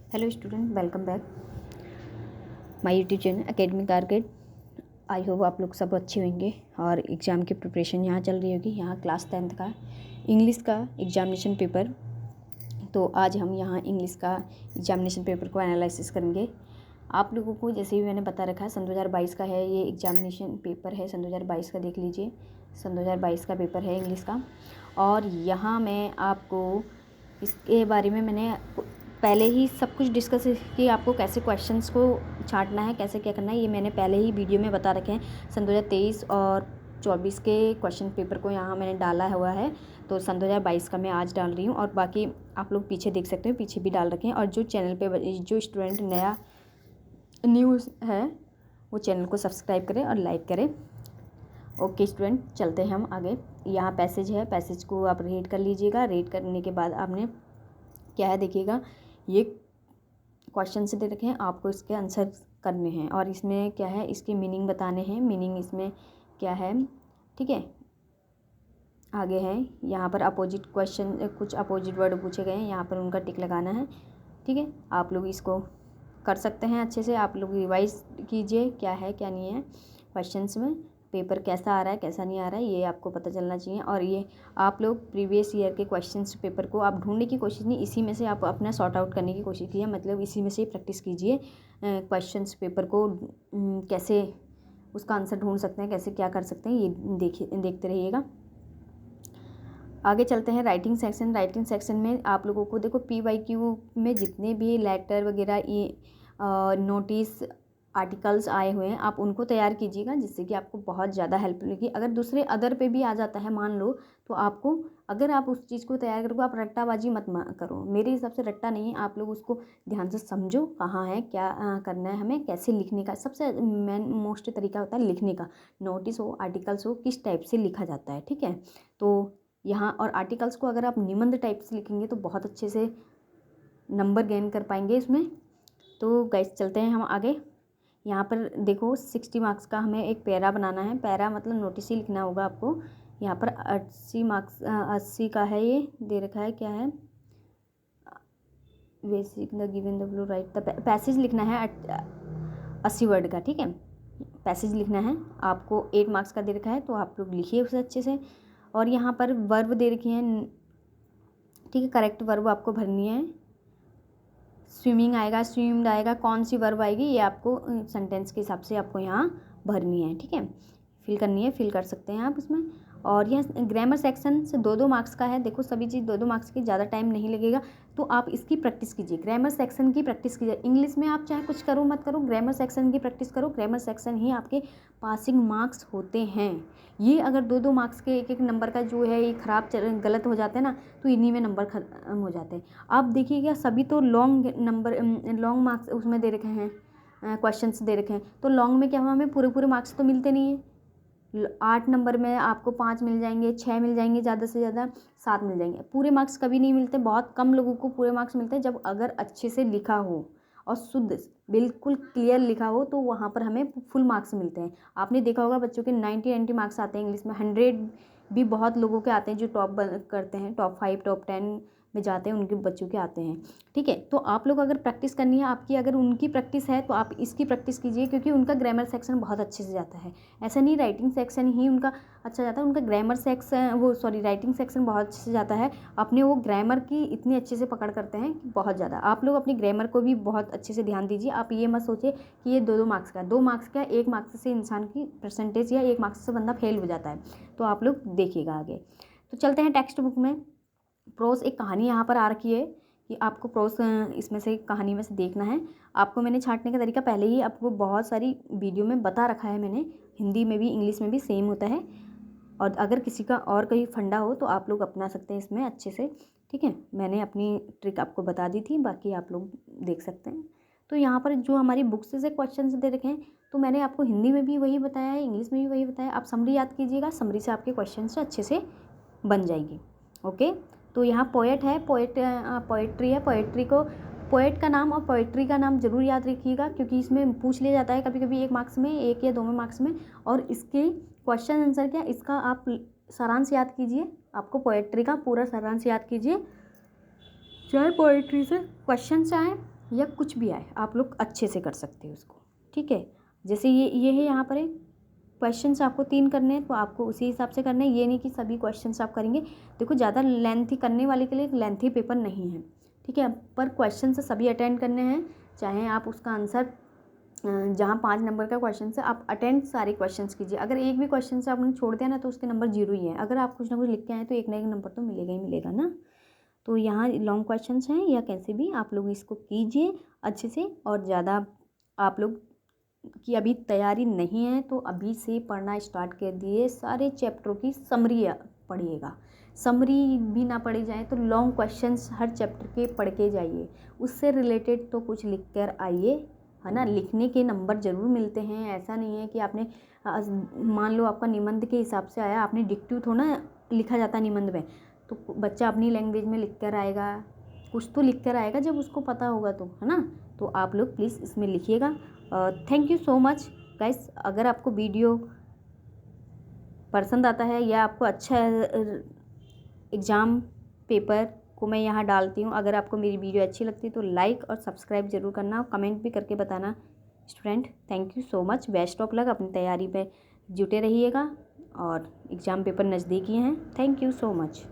Hello student, welcome back my YouTube channel academic target. I hope आप लोग सब अच्छे होंगे और एग्ज़ाम की प्रिपरेशन यहाँ चल रही होगी। यहाँ क्लास 10th का इंग्लिश का एग्जामिनेशन पेपर। तो आज हम यहाँ इंग्लिश का एग्जामिनेशन पेपर को एनालिसिस करेंगे। आप लोगों को जैसे भी मैंने बता रखा है, सन 2022 का है ये एग्जामिनेशन पेपर है। सन 2022 का देख लीजिए, सन 2022 का पेपर है इंग्लिश का। और यहाँ मैं आपको इसके बारे में मैंने पहले ही सब कुछ डिस्कस कि आपको कैसे क्वेश्चंस को छांटना है, कैसे क्या करना है, ये मैंने पहले ही वीडियो में बता रखे हैं। सन 2023 और 24 के क्वेश्चन पेपर को यहाँ मैंने डाला हुआ है। तो सन 2022 का मैं आज डाल रही हूँ और बाकी आप लोग पीछे देख सकते हैं, पीछे भी डाल रखे हैं। और जो चैनल पे जो स्टूडेंट न्यूज़ है वो चैनल को सब्सक्राइब करें और लाइक करें। ओके स्टूडेंट, चलते हैं हम आगे। यहाँ पैसेज है, पैसेज को आप रीड कर लीजिएगा। रीड करने के बाद आपने क्या है देखिएगा, ये क्वेश्चन से दे रखे हैं, आपको इसके आंसर करने हैं और इसमें क्या है इसकी मीनिंग बताने हैं। मीनिंग इसमें क्या है, ठीक है। आगे है यहाँ पर अपोजिट क्वेश्चन, कुछ अपोजिट वर्ड पूछे गए हैं, यहाँ पर उनका टिक लगाना है, ठीक है। आप लोग इसको कर सकते हैं अच्छे से। आप लोग रिवाइज कीजिए क्या है क्या नहीं है क्वेश्चंस में। पेपर कैसा आ रहा है कैसा नहीं आ रहा है ये आपको पता चलना चाहिए। और ये आप लोग प्रीवियस ईयर के क्वेश्चंस पेपर को आप ढूंढने की कोशिश नहीं, इसी में से आप अपना सॉर्ट आउट करने की कोशिश कीजिए। मतलब इसी में से प्रैक्टिस कीजिए क्वेश्चंस पेपर को कैसे उसका आंसर ढूंढ सकते हैं, कैसे क्या कर सकते हैं, ये देखते रहिएगा। आगे चलते हैं राइटिंग सेक्शन। राइटिंग सेक्शन में आप लोगों को देखो PYQ में जितने भी लेटर वगैरह ये नोटिस आर्टिकल्स आए हुए हैं, आप उनको तैयार कीजिएगा, जिससे कि आपको बहुत ज़्यादा हेल्प मिलेगी। अगर दूसरे अदर पे भी आ जाता है मान लो, तो आपको अगर आप उस चीज़ को तैयार करोगे, आप रट्टाबाजी मत करो। मेरे हिसाब से रट्टा नहीं है, आप लोग उसको ध्यान से समझो कहाँ है क्या करना है, हमें कैसे लिखने का सबसे मेन मोस्ट तरीका होता है लिखने का। नोटिस हो आर्टिकल्स हो किस टाइप से लिखा जाता है, ठीक है। तो यहाँ और आर्टिकल्स को अगर आप निबंध टाइप से लिखेंगे तो बहुत अच्छे से नंबर गेन कर पाएंगे इसमें। तो गाइस चलते हैं हम आगे। यहाँ पर देखो 60 मार्क्स का हमें एक पैरा बनाना है। पैरा मतलब नोटिस ही लिखना होगा आपको। यहाँ पर 80 मार्क्स 80 का है, ये दे रखा है क्या है, basic the given the blue right the passage लिखना है 80 वर्ड का, ठीक है। पैसेज लिखना है आपको, 8 मार्क्स का दे रखा है, तो आप लोग लिखिए उसे अच्छे से। और यहाँ पर वर्ब दे रखी हैं, ठीक है, करेक्ट वर्ब आपको भरनी है। स्विमिंग आएगा, स्विम्ड आएगा, कौन सी वर्ब आएगी ये आपको सेंटेंस के हिसाब से आपको यहाँ भरनी है, ठीक है, फिल करनी है, फिल कर सकते हैं आप इसमें। और यह ग्रामर सेक्शन से 2-2 मार्क्स का है। देखो सभी चीज़ 2-2 मार्क्स की, ज़्यादा टाइम नहीं लगेगा, तो आप इसकी प्रैक्टिस कीजिए। ग्रामर सेक्शन की प्रैक्टिस कीजिए। इंग्लिश में आप चाहे कुछ करो मत करो, ग्रामर सेक्शन की प्रैक्टिस करो। ग्रामर सेक्शन ही आपके पासिंग मार्क्स होते हैं। ये अगर 2-2 मार्क्स के एक नंबर का जो है ये ख़राब गलत हो जाते हैं ना, तो इन्हीं में नंबर खत्म हो जाते हैं। आप देखिएगा सभी तो लॉन्ग नंबर लॉन्ग मार्क्स उसमें दे रखे हैं, क्वेश्चंस दे रखे हैं। तो लॉन्ग में क्या हुआ, हमें पूरे मार्क्स तो मिलते नहीं है। 8 नंबर में आपको 5 मिल जाएंगे, 6 मिल जाएंगे, ज़्यादा से ज़्यादा 7 मिल जाएंगे। पूरे मार्क्स कभी नहीं मिलते, बहुत कम लोगों को पूरे मार्क्स मिलते हैं। जब अगर अच्छे से लिखा हो और शुद्ध बिल्कुल क्लियर लिखा हो तो वहाँ पर हमें फुल मार्क्स मिलते हैं। आपने देखा होगा बच्चों के 90 मार्क्स आते हैं इंग्लिश में। 100 भी बहुत लोगों के आते हैं जो टॉप करते हैं, टॉप 5 टॉप 10 में जाते हैं, उनके बच्चों के आते हैं, ठीक है। तो आप लोग अगर प्रैक्टिस करनी है आपकी, अगर उनकी प्रैक्टिस है तो आप इसकी प्रैक्टिस कीजिए, क्योंकि उनका ग्रामर सेक्शन बहुत अच्छे से जाता है। ऐसा नहीं राइटिंग सेक्शन ही उनका अच्छा जाता है, उनका ग्रामर सेक्शन राइटिंग सेक्शन बहुत अच्छे से जाता है। अपने वो ग्रामर की इतनी अच्छे से पकड़ करते हैं कि बहुत ज़्यादा। आप लोग अपनी ग्रामर को भी बहुत अच्छे से ध्यान दीजिए। आप ये मत सोचिए कि ये 2-2 मार्क्स का, 2 मार्क्स का 1 मार्क्स से इंसान की परसेंटेज या 1 मार्क्स से बंदा फेल हो जाता है। तो आप लोग देखिएगा आगे। तो चलते हैं टेक्स्ट बुक में। प्रोस एक कहानी यहाँ पर आ रखी है कि आपको प्रोस इसमें से कहानी में से देखना है। आपको मैंने छांटने का तरीका पहले ही आपको बहुत सारी वीडियो में बता रखा है मैंने, हिंदी में भी इंग्लिश में भी सेम होता है। और अगर किसी का और कहीं फंडा हो तो आप लोग अपना सकते हैं इसमें अच्छे से, ठीक है। मैंने अपनी ट्रिक आपको बता दी थी, बाकी आप लोग देख सकते हैं। तो यहाँ पर जो हमारी बुक्स से क्वेश्चन दे रखे हैं, तो मैंने आपको हिंदी में भी वही बताया है, इंग्लिश में भी वही बताया। आप समरी याद कीजिएगा, समरी से आपके क्वेश्चन अच्छे से बन जाएंगे। ओके, तो यहाँ पोएट है, पोएट्री है, पोएट्री को पोएट का नाम और पोएट्री का नाम जरूर याद रखिएगा, क्योंकि इसमें पूछ लिया जाता है कभी कभी 1 मार्क्स में, 1 या 2 मार्क्स में। और इसके क्वेश्चन आंसर क्या, इसका आप सारांश याद कीजिए। आपको पोएट्री का पूरा सारांश याद कीजिए, चाहे पोएट्री से क्वेश्चन आए या कुछ भी आए आप लोग अच्छे से कर सकते हो उसको, ठीक है। जैसे ये है यहाँ पर एक क्वेश्चंस आपको 3 करने हैं तो आपको उसी हिसाब से करने हैं, ये नहीं कि सभी क्वेश्चंस आप करेंगे। देखो ज़्यादा लेंथी करने वाले के लिए एक लेंथी पेपर नहीं है, ठीक है, पर क्वेश्चन से सभी अटेंड करने हैं, चाहे आप उसका आंसर जहाँ 5 नंबर का क्वेश्चन है आप अटेंड सारे क्वेश्चंस कीजिए। अगर एक भी क्वेश्चन से आपने छोड़ दिया ना तो उसके नंबर 0 ही है। अगर आप कुछ ना कुछ लिख के आए तो एक ना एक नंबर तो मिलेगा ही मिलेगा ना। तो यहाँ लॉन्ग क्वेश्चंस हैं या कैसे भी आप लोग इसको कीजिए अच्छे से। और ज़्यादा आप लोग की अभी तैयारी नहीं है तो अभी से पढ़ना स्टार्ट कर दिए। सारे चैप्टरों की समरी पढ़िएगा, समरी भी ना पढ़ी जाए तो लॉन्ग क्वेश्चंस हर चैप्टर के पढ़ के जाइए, उससे रिलेटेड तो कुछ लिख कर आइए, है ना। लिखने के नंबर ज़रूर मिलते हैं, ऐसा नहीं है कि आपने मान लो आपका निबंध के हिसाब से आया, आपने डिक्टिव थोड़ा लिखा जाता निबंध में, तो बच्चा अपनी लैंग्वेज में लिख कर आएगा, कुछ तो लिख कर आएगा जब उसको पता होगा तो, है ना। तो आप लोग प्लीज़ इसमें लिखिएगा। Thank you so much guys. अगर आपको वीडियो पसंद आता है या आपको अच्छा एग्ज़ाम पेपर को मैं यहाँ डालती हूँ, अगर आपको मेरी वीडियो अच्छी लगती है तो लाइक और सब्सक्राइब ज़रूर करना और कमेंट भी करके बताना student. Thank you so much, best of luck, अपनी तैयारी पे जुटे रहिएगा और एग्ज़ाम पेपर नज़दीक ही हैं। Thank you so much.